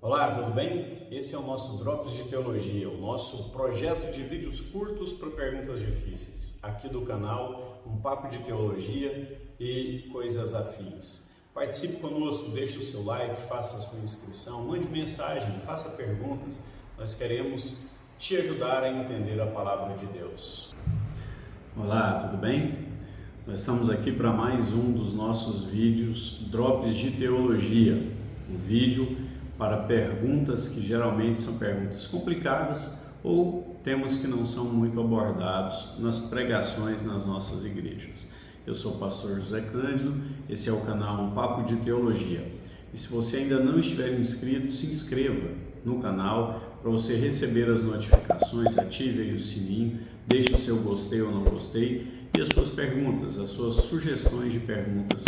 Olá, tudo bem? Esse é o nosso Drops de Teologia, o nosso projeto de vídeos curtos para perguntas difíceis, aqui do canal Um Papo de Teologia e Coisas Afins. Participe conosco, deixe o seu like, faça a sua inscrição, mande mensagem, faça perguntas. Nós queremos te ajudar a entender a Palavra de Deus. Olá, tudo bem? Nós estamos aqui para mais um dos nossos vídeos Drops de Teologia, um vídeo para perguntas que geralmente são perguntas complicadas ou temas que não são muito abordados nas pregações nas nossas igrejas. Eu sou o pastor José Cândido, esse é o canal Um Papo de Teologia. E se você ainda não estiver inscrito, se inscreva no canal para você receber as notificações, ative aí o sininho, deixe o seu gostei ou não gostei e as suas perguntas, as suas sugestões de perguntas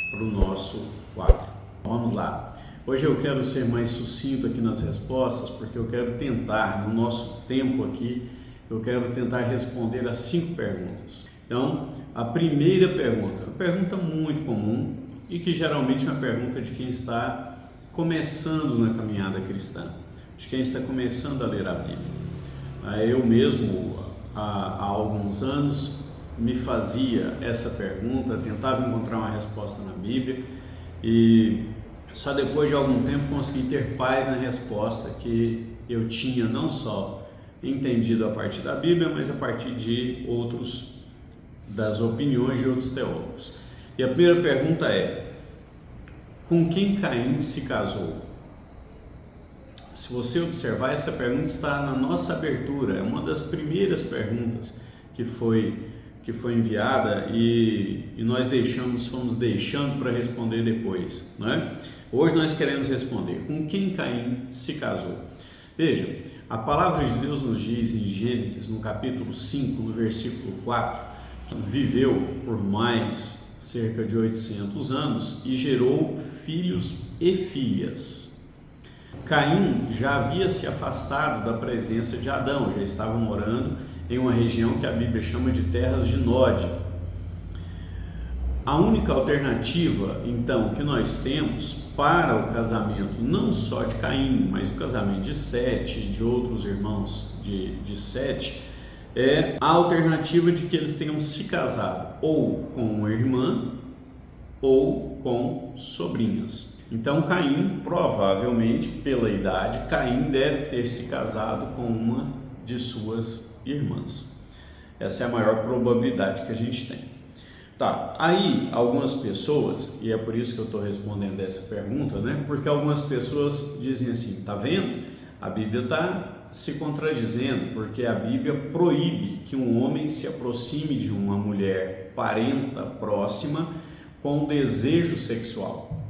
para o nosso quadro. Vamos lá! Hoje eu quero ser mais sucinto aqui nas respostas, porque eu quero tentar, no nosso tempo aqui, eu quero tentar responder as 5 perguntas. Então, a primeira pergunta, uma pergunta muito comum e que geralmente é uma pergunta de quem está começando na caminhada cristã, de quem está começando a ler a Bíblia. Eu mesmo, há alguns anos, me fazia essa pergunta, tentava encontrar uma resposta na Bíblia e só depois de algum tempo consegui ter paz na resposta que eu tinha não só entendido a partir da Bíblia, mas a partir de das opiniões de outros teólogos. E a primeira pergunta é: com quem Caim se casou? Se você observar, essa pergunta está na nossa abertura, é uma das primeiras perguntas que foi enviada e nós fomos deixando para responder depois, né? Hoje nós queremos responder: com quem Caim se casou? Veja, a palavra de Deus nos diz em Gênesis, no capítulo 5, no versículo 4, que viveu por mais cerca de 800 anos e gerou filhos e filhas. Caim já havia se afastado da presença de Adão, já estava morando em uma região que a Bíblia chama de terras de Nod. A única alternativa, então, que nós temos para o casamento, não só de Caim, mas o casamento de Sete e de outros irmãos de Sete, é a alternativa de que eles tenham se casado ou com uma irmã ou com sobrinhas. Então, Caim, provavelmente, pela idade, Caim deve ter se casado com uma de suas irmãs. Essa é a maior probabilidade que a gente tem. Tá, aí algumas pessoas, e é por isso que eu estou respondendo essa pergunta, né? Porque algumas pessoas dizem assim: tá vendo? A Bíblia está se contradizendo, porque a Bíblia proíbe que um homem se aproxime de uma mulher parenta próxima com desejo sexual.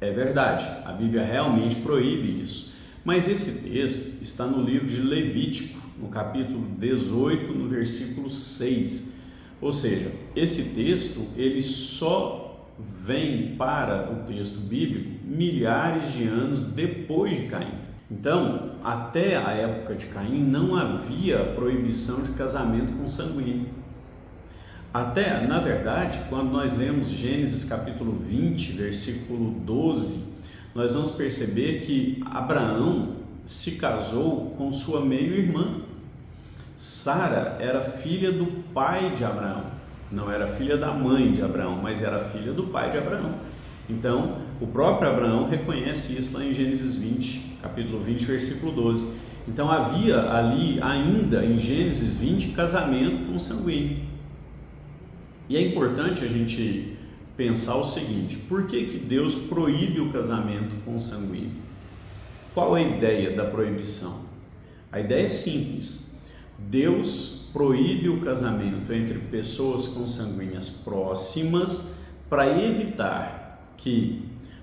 É verdade, a Bíblia realmente proíbe isso, mas esse texto está no livro de Levítico, no capítulo 18, no versículo 6. Ou seja, esse texto ele só vem para o texto bíblico milhares de anos depois de Caim. Então, até a época de Caim não havia proibição de casamento consanguíneo. Até, na verdade, quando nós lemos Gênesis capítulo 20, versículo 12, nós vamos perceber que Abraão se casou com sua meio-irmã. Sara era filha do pai de Abraão, não era filha da mãe de Abraão, mas era filha do pai de Abraão. Então, o próprio Abraão reconhece isso lá em Gênesis 20, capítulo 20, versículo 12. Então, havia ali ainda em Gênesis 20 casamento consanguíneo. E é importante a gente pensar o seguinte: por que Deus proíbe o casamento consanguíneo? Qual é a ideia da proibição? A ideia é simples. Deus proíbe o casamento entre pessoas consanguíneas próximas para evitar que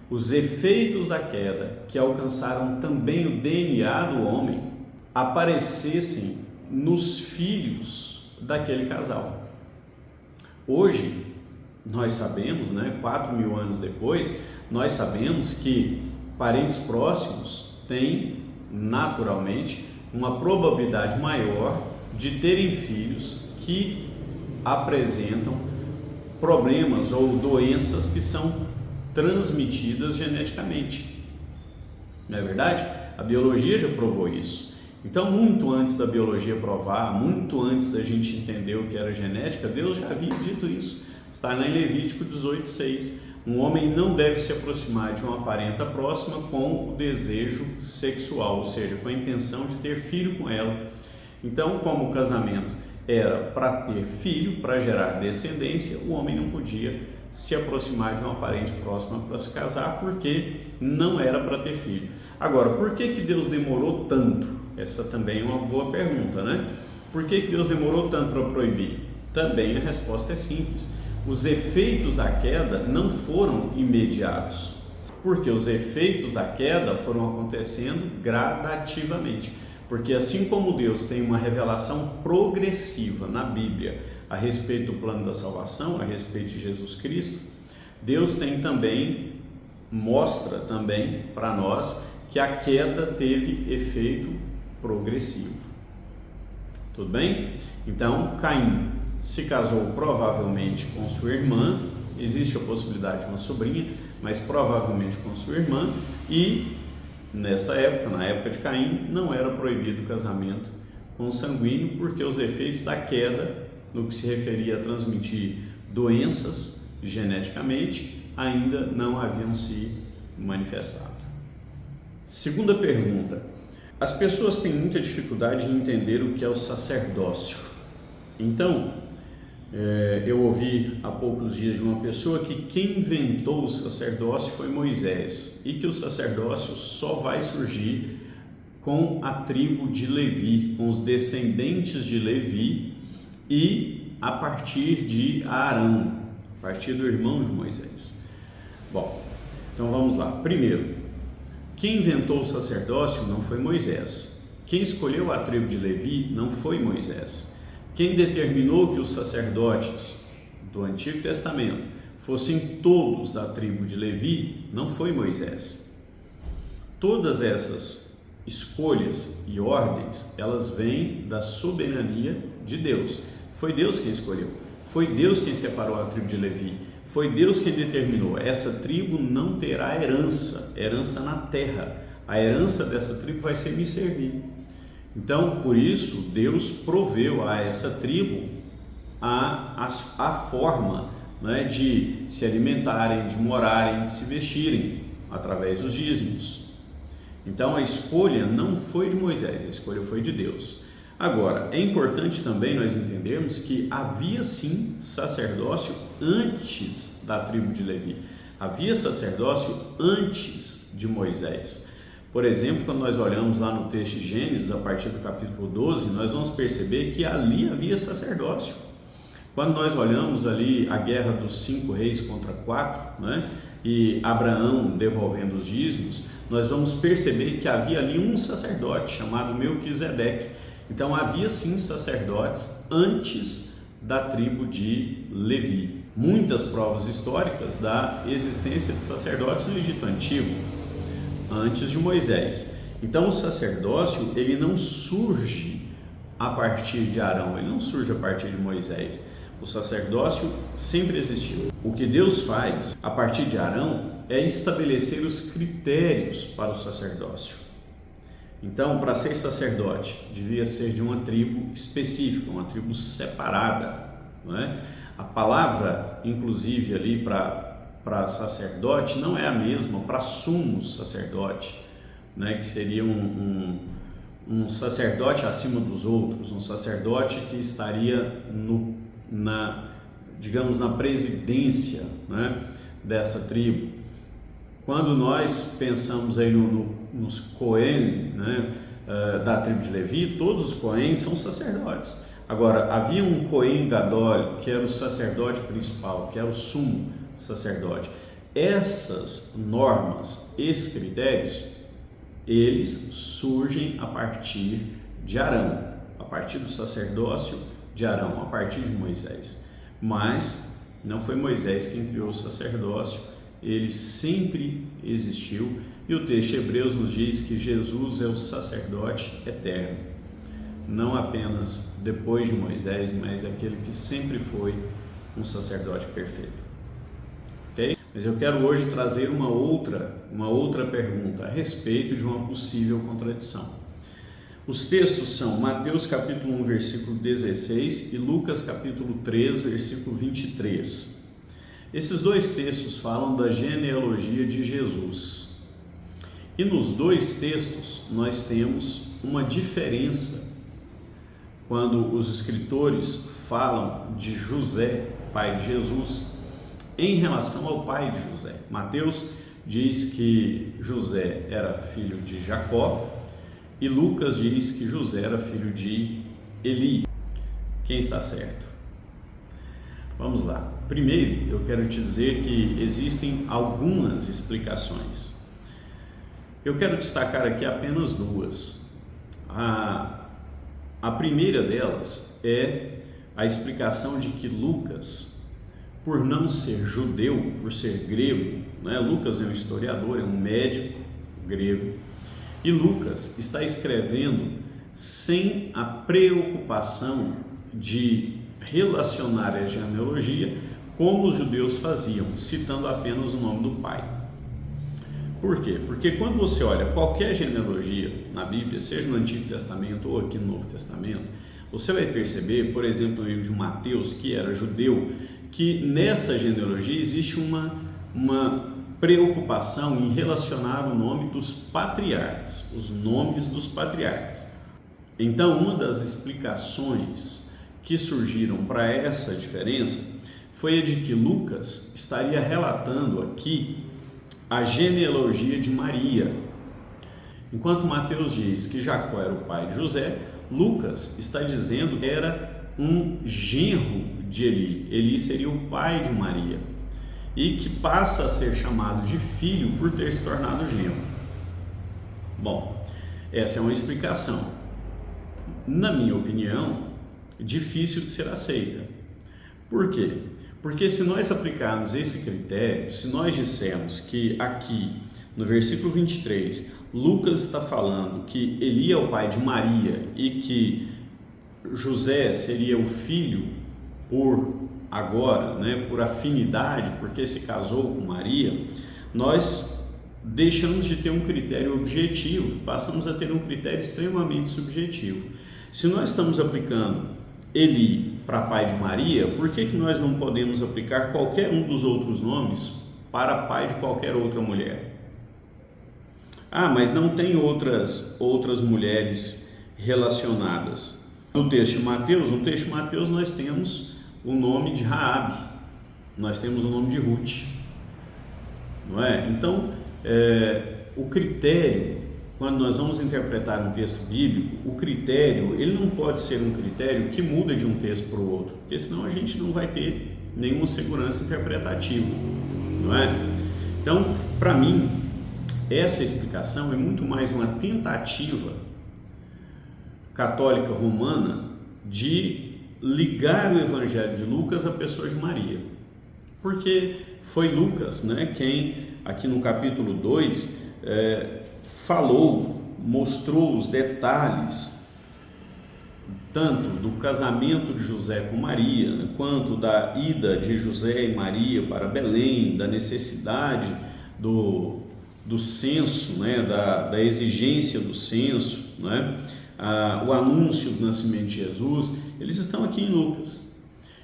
os efeitos da queda, que alcançaram também o DNA do homem, aparecessem nos filhos daquele casal. Hoje, nós sabemos, 4.000 anos depois, nós sabemos que parentes próximos têm, naturalmente, uma probabilidade maior de terem filhos que apresentam problemas ou doenças que são transmitidas geneticamente. Não é verdade? A biologia já provou isso. Então, muito antes da biologia provar, muito antes da gente entender o que era genética, Deus já havia dito isso. Está lá em Levítico 18:6. Um homem não deve se aproximar de uma parenta próxima com o desejo sexual, ou seja, com a intenção de ter filho com ela. Então, como o casamento era para ter filho, para gerar descendência, o homem não podia se aproximar de uma parente próxima para se casar, porque não era para ter filho. Agora, por que Deus demorou tanto? Essa também é uma boa pergunta, né? Por que Deus demorou tanto para proibir? Também a resposta é simples. Os efeitos da queda não foram imediatos, porque os efeitos da queda foram acontecendo gradativamente. Porque assim como Deus tem uma revelação progressiva na Bíblia a respeito do plano da salvação, a respeito de Jesus Cristo, Deus tem também, mostra também para nós que a queda teve efeito progressivo. Tudo bem? Então, Caim se casou provavelmente com sua irmã, existe a possibilidade de uma sobrinha, mas provavelmente com sua irmã, e nessa época, na época de Caim, não era proibido o casamento consanguíneo, porque os efeitos da queda, no que se referia a transmitir doenças geneticamente, ainda não haviam se manifestado. Segunda pergunta: as pessoas têm muita dificuldade em entender o que é o sacerdócio. Então, eu ouvi há poucos dias de uma pessoa que quem inventou o sacerdócio foi Moisés, e que o sacerdócio só vai surgir com a tribo de Levi, com os descendentes de Levi e a partir de Arão, a partir do irmão de Moisés. Bom, então vamos lá. Primeiro, quem inventou o sacerdócio não foi Moisés. Quem escolheu a tribo de Levi não foi Moisés. Quem determinou que os sacerdotes do Antigo Testamento fossem todos da tribo de Levi não foi Moisés. Todas essas escolhas e ordens, elas vêm da soberania de Deus. Foi Deus quem escolheu, foi Deus quem separou a tribo de Levi, foi Deus quem determinou: essa tribo não terá herança na terra, a herança dessa tribo vai ser me servir. Então, por isso, Deus proveu a essa tribo a forma, né, de se alimentarem, de morarem, de se vestirem, através dos dízimos. Então, a escolha não foi de Moisés, a escolha foi de Deus. Agora, é importante também nós entendermos que havia sim sacerdócio antes da tribo de Levi. Havia sacerdócio antes de Moisés. Por exemplo, quando nós olhamos lá no texto de Gênesis, a partir do capítulo 12, nós vamos perceber que ali havia sacerdócio. Quando nós olhamos ali a guerra dos 5 reis contra 4, né, e Abraão devolvendo os dízimos, nós vamos perceber que havia ali um sacerdote chamado Melquisedeque. Então havia sim sacerdotes antes da tribo de Levi. Muitas provas históricas da existência de sacerdotes no Egito Antigo, antes de Moisés. Então o sacerdócio, ele não surge a partir de Arão, ele não surge a partir de Moisés. O sacerdócio sempre existiu. O que Deus faz a partir de Arão é estabelecer os critérios para o sacerdócio. Então, para ser sacerdote, devia ser de uma tribo específica, uma tribo separada, não é? A palavra, inclusive, ali para sacerdote não é a mesma para sumo sacerdote, né? Que seria um sacerdote acima dos outros, um sacerdote que estaria digamos, na presidência, né, dessa tribo. Quando nós pensamos aí nos Cohen, né, da tribo de Levi, todos os Cohen são sacerdotes. Agora, havia um Cohen Gadol, que era o sacerdote principal, que era o sumo sacerdote. Essas normas, esses critérios, eles surgem a partir de Arão, a partir do sacerdócio de Arão, a partir de Moisés. Mas não foi Moisés quem criou o sacerdócio, ele sempre existiu, e o texto de Hebreus nos diz que Jesus é o sacerdote eterno, não apenas depois de Moisés, mas aquele que sempre foi um sacerdote perfeito. Ok? Mas eu quero hoje trazer uma outra pergunta a respeito de uma possível contradição. Os textos são Mateus capítulo 1, versículo 16 e Lucas capítulo 3, versículo 23. Esses dois textos falam da genealogia de Jesus. E nos dois textos nós temos uma diferença quando os escritores falam de José, pai de Jesus, em relação ao pai de José. Mateus diz que José era filho de Jacó e Lucas diz que José era filho de Eli. Quem está certo? Vamos lá. Primeiro, eu quero te dizer que existem algumas explicações. Eu quero destacar aqui apenas duas. A primeira delas é a explicação de que Lucas, por não ser judeu, por ser grego, né? Lucas é um historiador, é um médico grego, e Lucas está escrevendo sem a preocupação de relacionar a genealogia como os judeus faziam, citando apenas o nome do pai. Por quê? Porque quando você olha qualquer genealogia na Bíblia, seja no Antigo Testamento ou aqui no Novo Testamento, você vai perceber, por exemplo, no livro de Mateus, que era judeu, que nessa genealogia existe uma preocupação em relacionar o nome dos patriarcas, os nomes dos patriarcas. Então, uma das explicações que surgiram para essa diferença foi a de que Lucas estaria relatando aqui a genealogia de Maria. Enquanto Mateus diz que Jacó era o pai de José, Lucas está dizendo que era um genro de Eli. Eli seria o pai de Maria e que passa a ser chamado de filho por ter se tornado genro. Bom, essa é uma explicação, na minha opinião, difícil de ser aceita. Por quê? Porque se nós aplicarmos esse critério, se nós dissermos que aqui no versículo 23, Lucas está falando que Eli é o pai de Maria e que José seria o filho por agora, né, por afinidade, porque se casou com Maria, nós deixamos de ter um critério objetivo, passamos a ter um critério extremamente subjetivo. Se nós estamos aplicando Eli para pai de Maria, por que nós não podemos aplicar qualquer um dos outros nomes para pai de qualquer outra mulher? Mas não tem outras mulheres relacionadas. No texto de Mateus nós temos o nome de Raabe, nós temos o nome de Ruth, não é? Então, o critério, quando nós vamos interpretar um texto bíblico, o critério, ele não pode ser um critério que muda de um texto para o outro, porque senão a gente não vai ter nenhuma segurança interpretativa, não é? Então, para mim, essa explicação é muito mais uma tentativa católica romana de ligar o Evangelho de Lucas à pessoa de Maria, porque foi Lucas, né, quem aqui no capítulo 2 mostrou os detalhes tanto do casamento de José com Maria, né, quanto da ida de José e Maria para Belém, da necessidade do censo, né, da exigência do censo, né, o anúncio do nascimento de Jesus. Eles estão aqui em Lucas.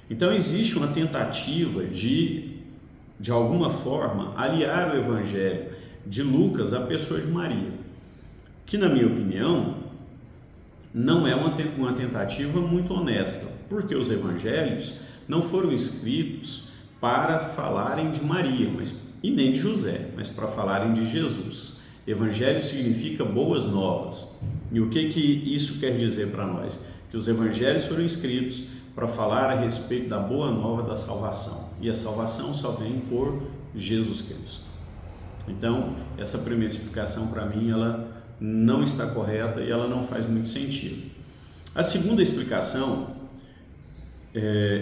Então existe uma tentativa de alguma forma aliar o Evangelho de Lucas à pessoa de Maria, que na minha opinião não é uma tentativa muito honesta, porque os evangelhos não foram escritos para falarem de Maria, e nem de José, mas para falarem de Jesus. Evangelho significa boas novas. E o que isso quer dizer para nós? Que os evangelhos foram escritos para falar a respeito da boa nova da salvação. E a salvação só vem por Jesus Cristo. Então, essa primeira explicação para mim, ela não está correta e ela não faz muito sentido. A segunda explicação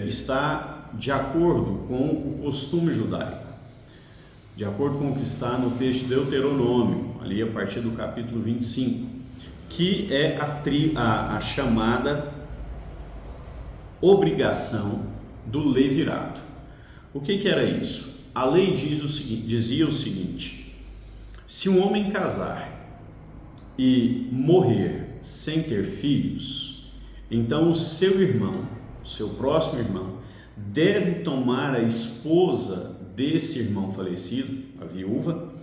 está de acordo com o costume judaico, de acordo com o que está no texto de Deuteronômio, ali a partir do capítulo 25, que é a chamada obrigação do levirato. O que era isso? a lei dizia o seguinte: se um homem casar e morrer sem ter filhos, então o seu irmão, o seu próximo irmão, deve tomar a esposa desse irmão falecido, a viúva,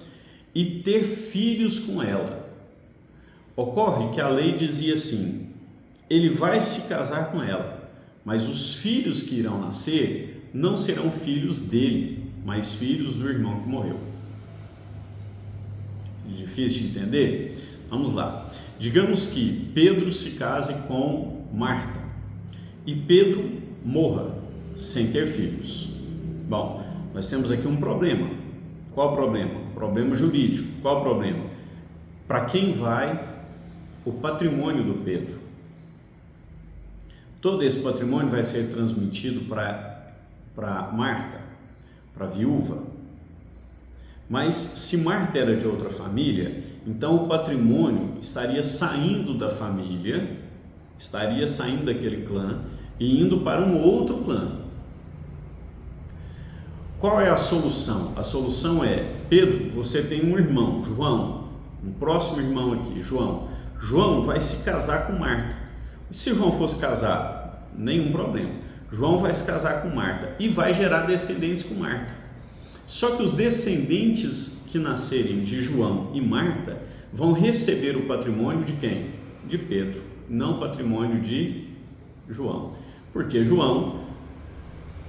e ter filhos com ela. Ocorre que a lei dizia assim: ele vai se casar com ela, mas os filhos que irão nascer não serão filhos dele, mas filhos do irmão que morreu. Difícil de entender? Vamos lá. Digamos que Pedro se case com Marta e Pedro morra sem ter filhos. Bom, nós temos aqui um problema. Qual o problema? Problema jurídico. Qual o problema? Para quem vai o patrimônio do Pedro? Todo esse patrimônio vai ser transmitido para Marta, para a viúva. Mas se Marta era de outra família, então o patrimônio estaria saindo da família, estaria saindo daquele clã e indo para um outro clã. Qual é a solução? A solução é: Pedro, você tem um irmão, João, um próximo irmão aqui, João. João vai se casar com Marta. Se João fosse casar, nenhum problema. João vai se casar com Marta e vai gerar descendentes com Marta. Só que os descendentes que nascerem de João e Marta vão receber o patrimônio de quem? De Pedro, não o patrimônio de João. Porque João,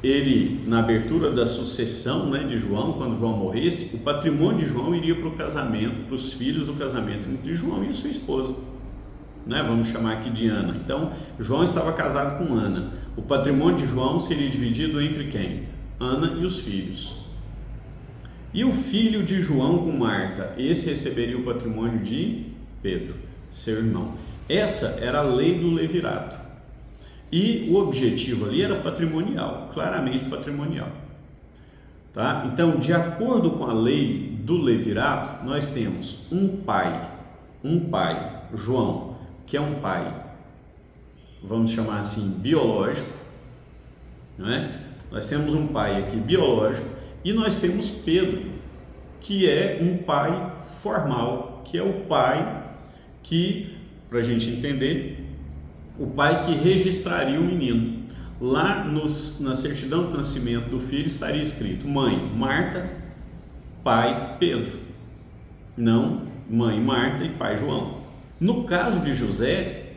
ele, na abertura da sucessão, de João, quando João morresse, o patrimônio de João iria para o casamento, para os filhos do casamento entre João e a sua esposa. Vamos chamar aqui de Ana. Então, João estava casado com Ana. O patrimônio de João seria dividido entre quem? Ana e os filhos. E o filho de João com Marta, esse receberia o patrimônio de Pedro, seu irmão. Essa era a lei do levirato. E o objetivo ali era patrimonial, claramente patrimonial. Tá? Então, de acordo com a lei do levirato, nós temos um pai, João, que é um pai, vamos chamar assim, biológico, não é? Nós temos um pai aqui biológico e nós temos Pedro, que é um pai formal, que é o pai que, para a gente entender, o pai que registraria o menino. Lá na certidão de nascimento do filho estaria escrito mãe Marta, pai Pedro, não mãe Marta e pai João. No caso de José,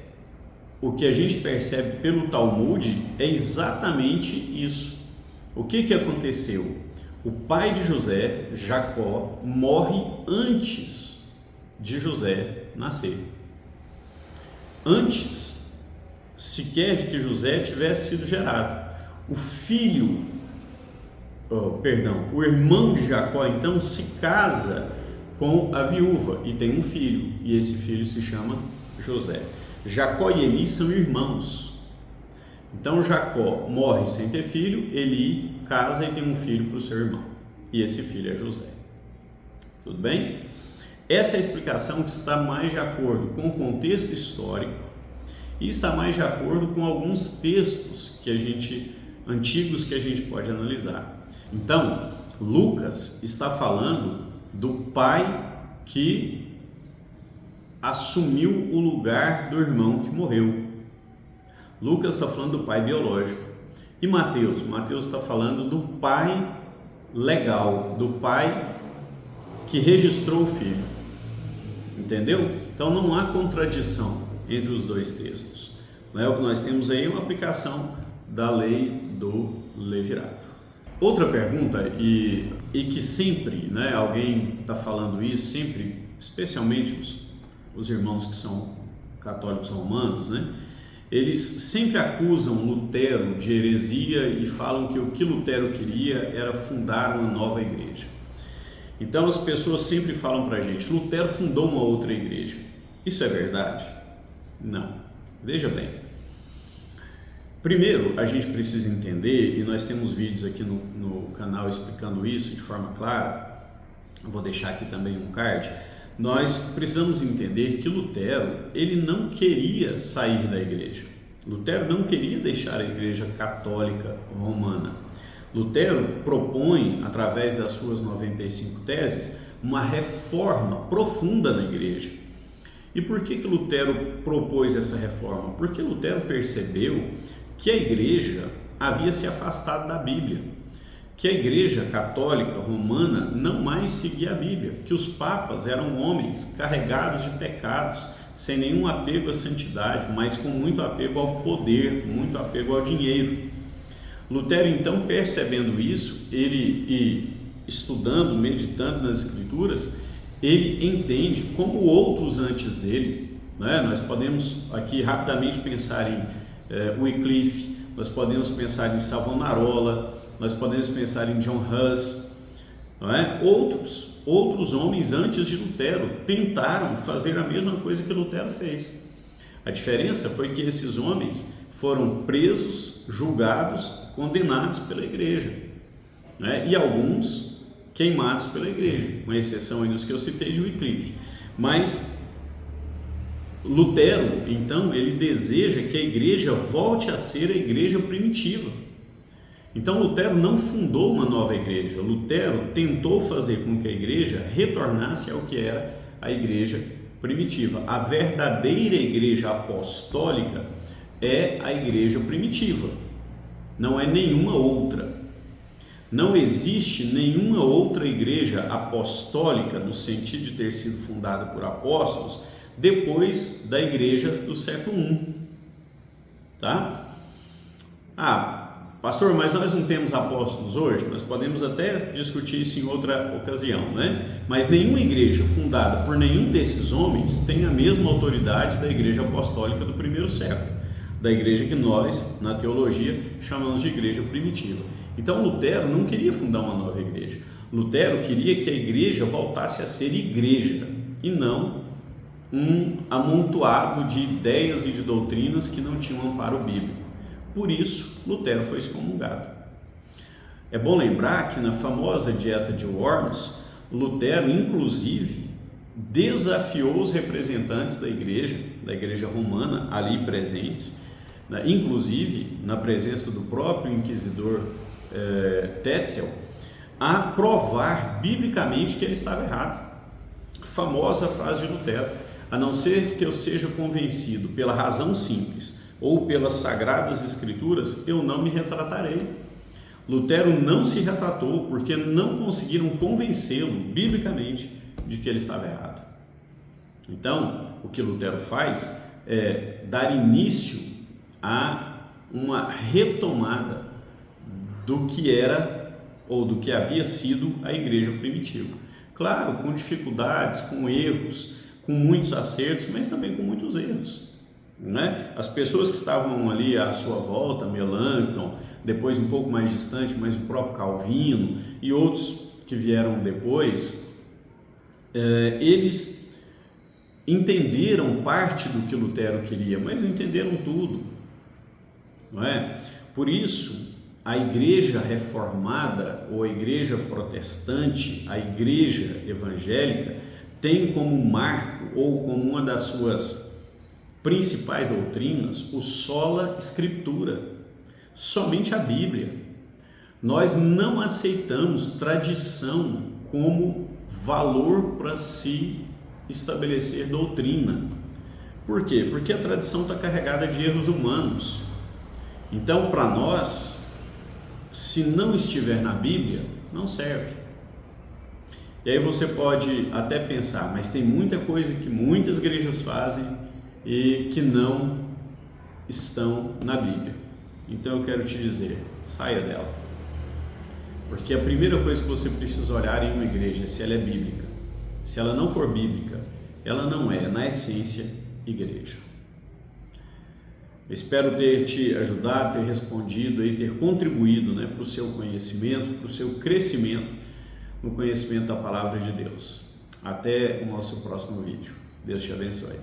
o que a gente percebe pelo Talmud é exatamente isso. O que aconteceu? O pai de José, Jacó, morre antes de José nascer. Antes sequer de que José tivesse sido gerado. O irmão de Jacó, então, se casa com a viúva e tem um filho, e esse filho se chama José. Jacó e Eli são irmãos. Então Jacó morre sem ter filho, Eli casa e tem um filho para o seu irmão, e esse filho é José. Tudo bem? Essa é a explicação que está mais de acordo com o contexto histórico e está mais de acordo com alguns textos antigos que a gente pode analisar. Então, Lucas está falando do pai que assumiu o lugar do irmão que morreu. Lucas está falando do pai biológico. E Mateus está falando do pai legal, do pai que registrou o filho. Entendeu? Então não há contradição entre os dois textos. O que nós temos aí é uma aplicação da lei do levirato. Outra pergunta, e que sempre alguém está falando isso, sempre, especialmente os irmãos que são católicos romanos, eles sempre acusam Lutero de heresia e falam que o que Lutero queria era fundar uma nova igreja. Então as pessoas sempre falam para a gente: Lutero fundou uma outra igreja. Isso é verdade? Não. Veja bem. Primeiro, a gente precisa entender, e nós temos vídeos aqui no canal explicando isso de forma clara, eu vou deixar aqui também um card. Nós precisamos entender que Lutero, ele não queria sair da igreja. Lutero não queria deixar a igreja católica romana. Lutero propõe, através das suas 95 teses, uma reforma profunda na igreja. E por que Lutero propôs essa reforma? Porque Lutero percebeu que a igreja havia se afastado da Bíblia, que a igreja católica romana não mais seguia a Bíblia, que os papas eram homens carregados de pecados, sem nenhum apego à santidade, mas com muito apego ao poder, com muito apego ao dinheiro. Lutero, então, percebendo isso, ele estudando, meditando nas Escrituras, ele entende como outros antes dele, né? Nós podemos aqui rapidamente pensar em Wycliffe, nós podemos pensar em Savonarola, nós podemos pensar em John Huss, não é? Outros homens antes de Lutero tentaram fazer a mesma coisa que Lutero fez. A diferença foi que esses homens foram presos, julgados, condenados pela igreja, né? E alguns queimados pela igreja, com exceção aí dos que eu citei de Wycliffe. Mas Lutero, então, ele deseja que a igreja volte a ser a igreja primitiva. Então Lutero não fundou uma nova igreja, Lutero tentou fazer com que a igreja retornasse ao que era a igreja primitiva. A verdadeira igreja apostólica é a igreja primitiva, não é nenhuma outra. Não existe nenhuma outra igreja apostólica, no sentido de ter sido fundada por apóstolos, depois da igreja do século I. Tá? Pastor, mas nós não temos apóstolos hoje? Nós podemos até discutir isso em outra ocasião, né? Mas nenhuma igreja fundada por nenhum desses homens tem a mesma autoridade da igreja apostólica do primeiro século, da igreja que nós, na teologia, chamamos de igreja primitiva. Então Lutero não queria fundar uma nova igreja. Lutero queria que a igreja voltasse a ser igreja e não um amontoado de ideias e de doutrinas que não tinham amparo bíblico. Por isso, Lutero foi excomungado. É bom lembrar que na famosa Dieta de Worms, Lutero, inclusive, desafiou os representantes da igreja romana ali presentes, né, inclusive na presença do próprio inquisidor Tetzel, a provar biblicamente que ele estava errado. Famosa frase de Lutero: a não ser que eu seja convencido pela razão simples ou pelas sagradas escrituras, eu não me retratarei. Lutero não se retratou porque não conseguiram convencê-lo biblicamente de que ele estava errado. Então, o que Lutero faz é dar início a uma retomada do que era ou do que havia sido a igreja primitiva. Claro, com dificuldades, com erros, com muitos acertos, mas também com muitos erros, né? As pessoas que estavam ali à sua volta, Melanchthon, depois um pouco mais distante, mas o próprio Calvino e outros que vieram depois, eles entenderam parte do que Lutero queria, mas não entenderam tudo, não é? Por isso, a igreja reformada ou a igreja protestante, a igreja evangélica, tem como marco ou como uma das suas principais doutrinas o sola scriptura, somente a Bíblia. Nós não aceitamos tradição como valor para se estabelecer doutrina. Por quê? Porque a tradição está carregada de erros humanos. Então, para nós, se não estiver na Bíblia, não serve. E aí você pode até pensar, mas tem muita coisa que muitas igrejas fazem e que não estão na Bíblia. Então eu quero te dizer, saia dela. Porque a primeira coisa que você precisa olhar em uma igreja é se ela é bíblica. Se ela não for bíblica, ela não é, na essência, igreja. Eu espero ter te ajudado, ter respondido e ter contribuído, né, para o seu conhecimento, para o seu crescimento no conhecimento da Palavra de Deus. Até o nosso próximo vídeo. Deus te abençoe.